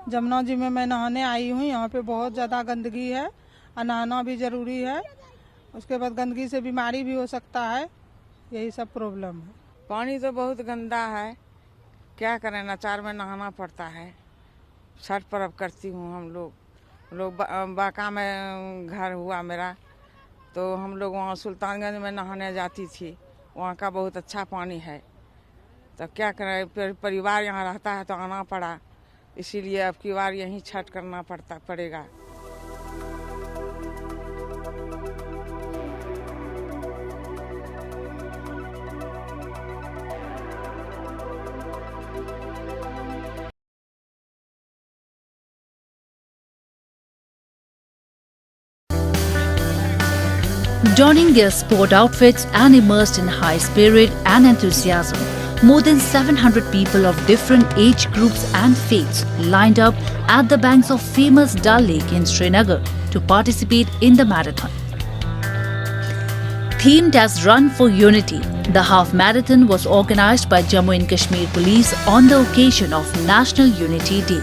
जमुना जी में मैं नहाने आई हूँ। यहाँ पे बहुत ज़्यादा गंदगी है और नहाना भी ज़रूरी है। उसके बाद गंदगी से बीमारी भी हो सकता है, यही सब प्रॉब्लम है। पानी तो बहुत गंदा है, क्या करें, लाचार में नहाना पड़ता है। छठ पर्व करती हूँ हम लोग बांका में घर हुआ मेरा, तो हम लोग वहाँ सुल्तानगंज में नहाने जाती थी। वहाँ का बहुत अच्छा पानी है, तो क्या करें, परिवार यहाँ रहता है तो आना पड़ा, इसीलिए अब की बार यहीं छठ करना पड़ेगा। Donning their sport outfits and immersed in high spirit and enthusiasm, more than 700 people of different age groups and faiths lined up at the banks of famous Dal Lake in Srinagar to participate in the marathon. Themed as Run for Unity, the half marathon was organized by Jammu and Kashmir Police on the occasion of National Unity Day.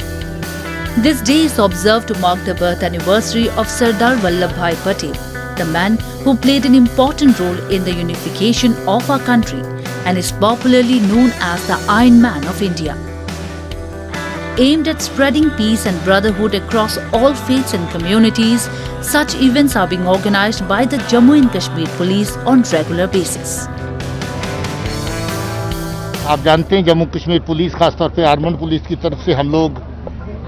This day is observed to mark the birth anniversary of Sardar Vallabhbhai Patel, the man who played an important role in the unification of our country and is popularly known as the Iron Man of India. Aimed at spreading peace and brotherhood across all faiths and communities, such events are being organized by the Jammu and Kashmir Police on regular basis. आप जानते हैं Jammu Kashmir police, खासतौर पे armed police की तरफ से हम लोग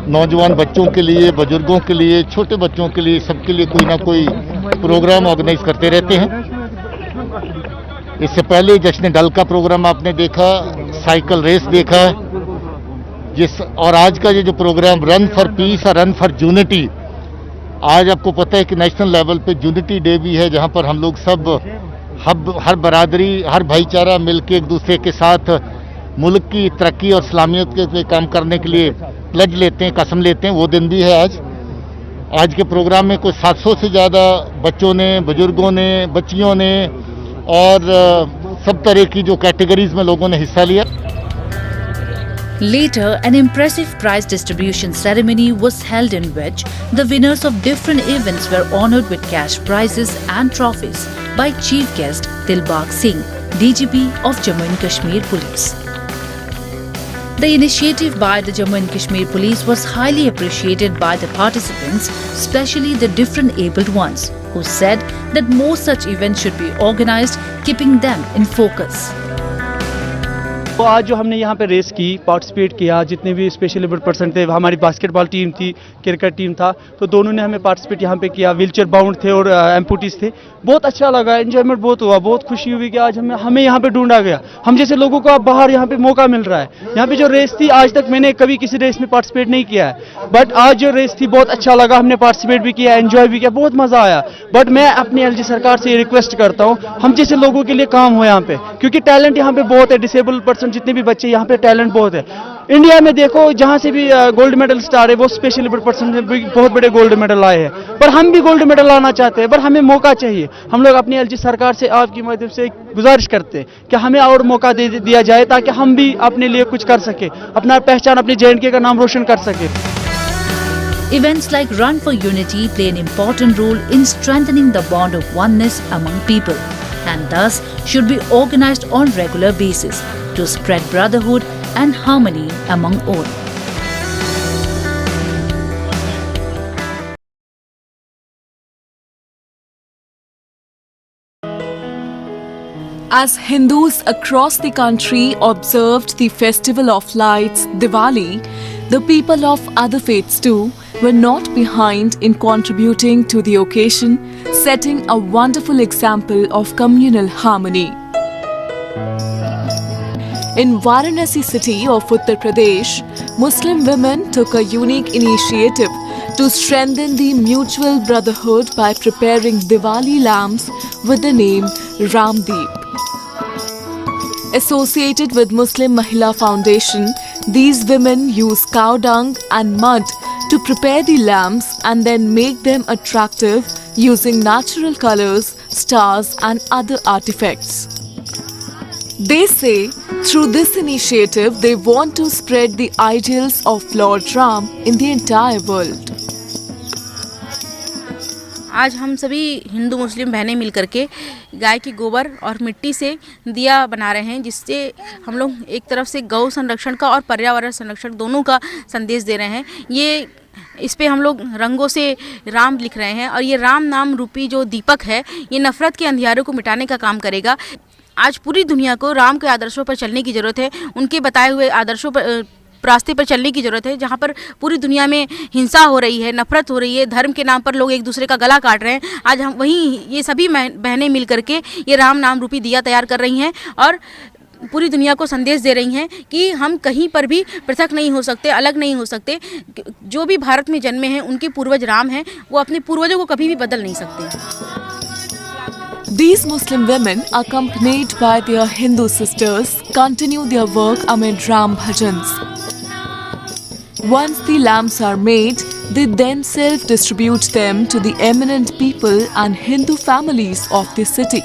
नौजवान बच्चों के लिए, बुजुर्गों के लिए, छोटे बच्चों के लिए, सबके लिए कोई ना कोई प्रोग्राम ऑर्गेनाइज करते रहते हैं। इससे पहले जश्न डल का प्रोग्राम आपने देखा, साइकिल रेस देखा, और आज का ये जो प्रोग्राम रन फॉर पीस और रन फॉर यूनिटी, आज आपको पता है कि नेशनल लेवल पे यूनिटी डे भी है, जहां पर हम लोग सब हर बरादरी, हर भाईचारा मिलकर एक दूसरे के साथ मुल्क की तरक्की और इस्लामियत के काम करने के लिए प्लेज लेते हैं, कसम लेते हैं। वो दिन भी है आज के प्रोग्राम में कुछ 700 से ज़्यादा बच्चों ने, बुजुर्गों ने, बच्चियों ने और सब तरह की जो कैटेगरीज में लोगों ने हिस्सा लिया। Later, an impressive prize distribution ceremony was held in which the winners of different events were honoured with cash prizes and trophies by Chief Guest Dilbag Singh, DGP of Jammu and Kashmir Police. The initiative by the Jammu and Kashmir Police was highly appreciated by the participants, especially the different abled ones, who said that more such events should be organised, keeping them in focus. तो आज जो हमने यहाँ पे race की, participate किया, जितने भी स्पेशल एबल्ड पर्सन थे, हमारी बास्केटबॉल टीम थी, क्रिकेट टीम था, तो दोनों ने हमें पार्टिसिपेट यहाँ पे किया। व्हीलचेयर बाउंड थे और एम्पूटीज थे। बहुत अच्छा लगा, एंजॉयमेंट बहुत हुआ, बहुत खुशी हुई कि आज हमें यहाँ पे ढूंढा गया। हम जैसे लोगों को अब बाहर यहाँ पे मौका मिल रहा है। यहाँ पे जो रेस थी, आज तक मैंने कभी किसी रेस में पार्टिसिपेट नहीं किया है, बट आज जो रेस थी बहुत अच्छा लगा, हमने पार्टिसिपेट भी किया, एंजॉय भी किया, बहुत मजा आया। बट मैं अपनी एलजी सरकार से रिक्वेस्ट करता हूँ, हम जैसे लोगों के लिए काम हो यहाँ पे, क्योंकि टैलेंट यहाँ पे बहुत है। डिसेबल्ड पर्सन जितने भी बच्चे यहाँ पे टैलेंट बहुत है। इंडिया में देखो, जहां से भी गोल्ड मेडल स्टार है, वो स्पेशल एबल्ड पर्सन से बहुत बड़े गोल्ड मेडल लाए हैं। पर हम भी गोल्ड मेडल लाना चाहते हैं, पर हमें मौका चाहिए। हम लोग अपनी एलजी सरकार से आपकी मदद से गुजारिश करते हैं कि हमें और मौका दिया जाए, ताकि हम भी अपने लिए कुछ कर सके, अपना पहचान, अपने JNK का नाम रोशन कर सके। Events like Run for Unity play an important role in strengthening the bond of oneness among people, and thus should be organised on regular basis to spread brotherhood and harmony among all. As Hindus across the country observed the festival of lights, Diwali, the people of other faiths too were not behind in contributing to the occasion, setting a wonderful example of communal harmony. In Varanasi city of Uttar Pradesh, Muslim women took a unique initiative to strengthen the mutual brotherhood by preparing Diwali lamps with the name Ramdeep. Associated with Muslim Mahila Foundation, these women use cow dung and mud to prepare the lamps and then make them attractive using natural colors, stars and other artifacts. They say Through this initiative, they want to spread the ideals of Lord Ram in the entire world. आज हम सभी हिंदू मुस्लिम बहनें मिल करके गाय के गोबर और मिट्टी से दिया बना रहे हैं, जिससे हम लोग एक तरफ से गौ संरक्षण का और पर्यावरण संरक्षण दोनों का संदेश दे रहे हैं। ये इस पे हम लोग रंगों से राम लिख रहे हैं और ये राम नाम रूपी जो दीपक है ये नफरत के अंधियारों को मिटाने का काम करेगा। आज पूरी दुनिया को राम के आदर्शों पर चलने की ज़रूरत है, उनके बताए हुए आदर्शों पर रास्ते पर चलने की ज़रूरत है। जहाँ पर पूरी दुनिया में हिंसा हो रही है, नफरत हो रही है, धर्म के नाम पर लोग एक दूसरे का गला काट रहे हैं, आज हम वहीं ये सभी बहनें मिल करके ये राम नाम रूपी दिया तैयार कर रही हैं और पूरी दुनिया को संदेश दे रही हैं कि हम कहीं पर भी पृथक नहीं हो सकते, अलग नहीं हो सकते। जो भी भारत में जन्मे हैं उनके पूर्वज राम हैं, वो अपने पूर्वजों को कभी भी बदल नहीं सकते। These Muslim women, accompanied by their Hindu sisters, continue their work amid Ram bhajans. Once the lamps are made, they then self-distribute them to the eminent people and Hindu families of the city.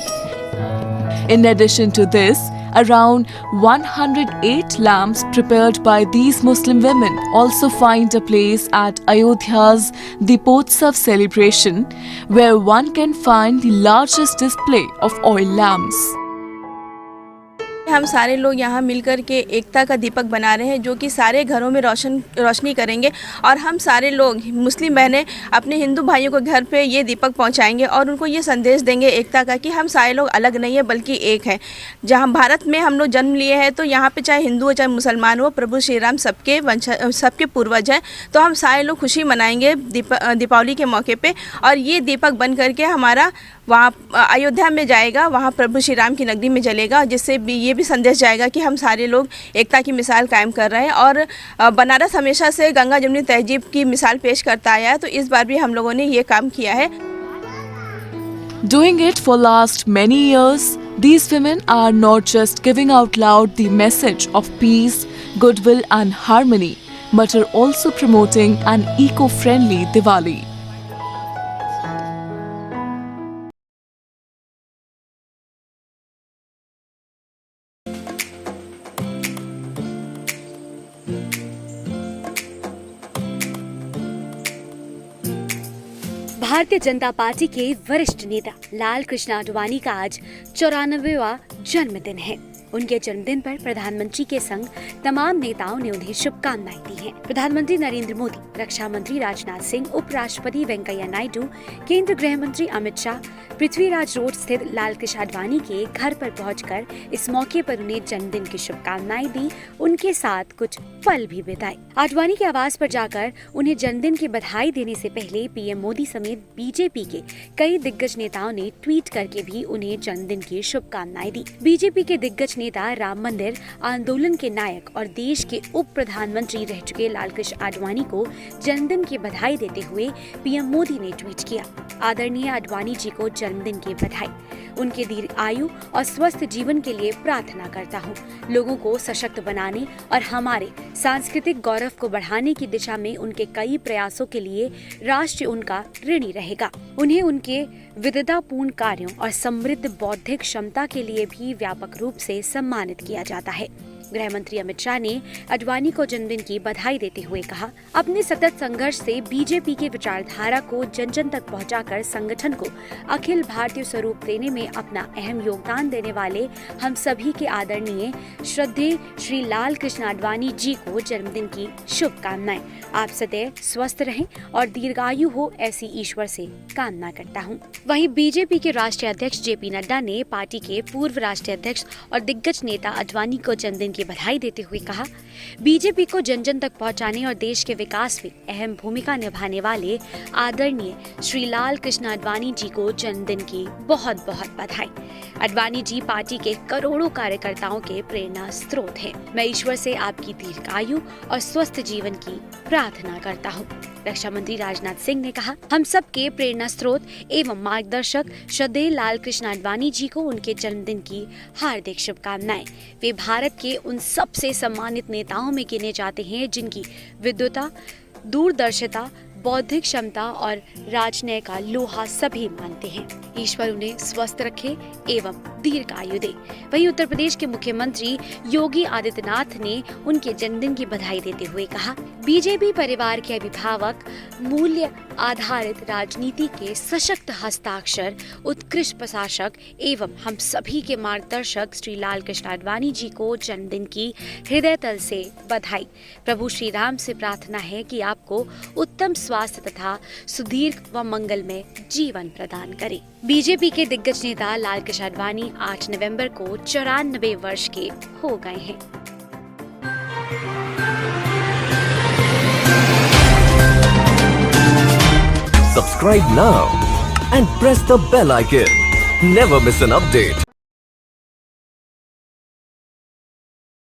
In addition to this, around 108 lamps prepared by these Muslim women also find a place at Ayodhya's Deepotsav celebration, where one can find the largest display of oil lamps. हम सारे लोग यहाँ मिलकर के एकता का दीपक बना रहे हैं, जो कि सारे घरों में रोशनी करेंगे और हम सारे लोग मुस्लिम बहनें अपने हिंदू भाइयों को घर पे ये दीपक पहुँचाएंगे और उनको ये संदेश देंगे एकता का कि हम सारे लोग अलग नहीं है बल्कि एक हैं। जहाँ भारत में हम लोग जन्म लिए हैं तो यहाँ पे चाहे हिंदू हो चाहे मुसलमान हो, प्रभु श्री राम सबके पूर्वज हैं। तो हम सारे लोग खुशी मनाएंगे दीपावली के मौके पर और ये दीपक बन करके हमारा वहाँ अयोध्या में जाएगा, वहाँ प्रभु श्री राम की नगरी में जलेगा, जिससे भी ये भी संदेश जाएगा कि हम सारे लोग एकता की मिसाल कायम कर रहे हैं। और बनारस हमेशा से गंगा जमुनी तहजीब की मिसाल पेश करता आया है, तो इस बार भी हम लोगों ने ये काम किया है। Doing it for last many years, these women are not just giving out loud the message of peace, goodwill and harmony, but are also promoting an eco-friendly Diwali. Bharatiya Janata party के वरिष्ठ नेता लाल कृष्ण आडवाणी का आज 94वां जन्मदिन है। उनके जन्मदिन पर प्रधानमंत्री के संग तमाम नेताओं ने उन्हें शुभकामनाएं दी हैं। प्रधानमंत्री नरेंद्र मोदी, रक्षा मंत्री राजनाथ सिंह, उपराष्ट्रपति वेंकैया नायडू, केंद्रीय गृह मंत्री अमित शाह पृथ्वीराज रोड स्थित लाल कृष्ण आडवाणी के घर पर पहुंचकर इस मौके पर उन्हें जन्मदिन की शुभकामनाएं दी, उनके साथ कुछ पल भी बिताए। आडवाणी के आवास पर जाकर उन्हें जन्मदिन की बधाई देने से पहले पीएम मोदी समेत बीजेपी के कई दिग्गज नेताओं ने ट्वीट करके भी उन्हें जन्मदिन की शुभकामनाएं दी। बीजेपी के दिग्गज नेता राम मंदिर आंदोलन के नायक और देश के उप प्रधानमंत्री रह चुके लालकृष्ण आडवाणी को जन्मदिन की बधाई देते हुए पीएम मोदी ने ट्वीट किया, आदरणीय आडवाणी जी को जन्मदिन की बधाई। उनके दीर्घ आयु और स्वस्थ जीवन के लिए प्रार्थना करता हूँ। लोगों को सशक्त बनाने और हमारे सांस्कृतिक गौरव को बढ़ाने की दिशा में उनके कई प्रयासों के लिए राष्ट्र उनका ऋणी रहेगा। उन्हें उनके विविधतापूर्ण कार्यों और समृद्ध बौद्धिक क्षमता के लिए भी व्यापक रूप से सम्मानित किया जाता है। गृह मंत्री अमित शाह ने आडवाणी को जन्मदिन की बधाई देते हुए कहा, अपने सतत संघर्ष से बीजेपी की विचारधारा को जन जन तक पहुंचाकर संगठन को अखिल भारतीय स्वरूप देने में अपना अहम योगदान देने वाले हम सभी के आदरणीय श्रद्धेय श्री लाल कृष्ण आडवाणी जी को जन्मदिन की शुभकामनाएं। आप सदैव स्वस्थ रहें और दीर्घायु हो, ऐसी ईश्वर से कामना करता हूँ। वहीं बीजेपी के राष्ट्रीय अध्यक्ष जेपी नड्डा ने पार्टी के पूर्व राष्ट्रीय अध्यक्ष और दिग्गज नेता आडवाणी को जन्मदिन की बधाई देते हुए कहा, बीजेपी को जन जन तक पहुंचाने और देश के विकास में अहम भूमिका निभाने वाले आदरणीय श्री लाल कृष्ण आडवाणी जी को जन्मदिन की बहुत बहुत बधाई। आडवाणी जी पार्टी के करोड़ों कार्यकर्ताओं के प्रेरणा स्रोत हैं। मैं ईश्वर से आपकी दीर्घायु और स्वस्थ जीवन की प्रार्थना करता हूँ। रक्षा मंत्री राजनाथ सिंह ने कहा, हम सबके प्रेरणा स्रोत एवं मार्गदर्शक श्रद्धेय लाल कृष्ण आडवाणी जी को उनके जन्मदिन की हार्दिक शुभकामनाएं। वे भारत के उन सबसे सम्मानित नेताओं में गिने जाते हैं जिनकी विद्वता, दूरदर्शिता, बौद्धिक क्षमता और राजनय का लोहा सभी मानते हैं। ईश्वर उन्हें स्वस्थ रखे एवं दीर्घायु दे। वहीं उत्तर प्रदेश के मुख्यमंत्री योगी आदित्यनाथ ने उनके जन्मदिन की बधाई देते हुए कहा, बीजेपी परिवार के अभिभावक, मूल्य आधारित राजनीति के सशक्त हस्ताक्षर, उत्कृष्ट प्रशासक एवं हम सभी के मार्गदर्शक श्री लाल कृष्ण आडवाणी जी को जन्मदिन की हृदय तल से बधाई। प्रभु श्री राम से प्रार्थना है कि आपको उत्तम स्वास्थ्य तथा सुदीर्घ व मंगलमय जीवन प्रदान करे। बीजेपी के दिग्गज नेता लाल कृष्ण आडवाणी 8 नवंबर को 94 वर्ष के हो गए हैं। Subscribe now and press the bell icon. Never miss an update.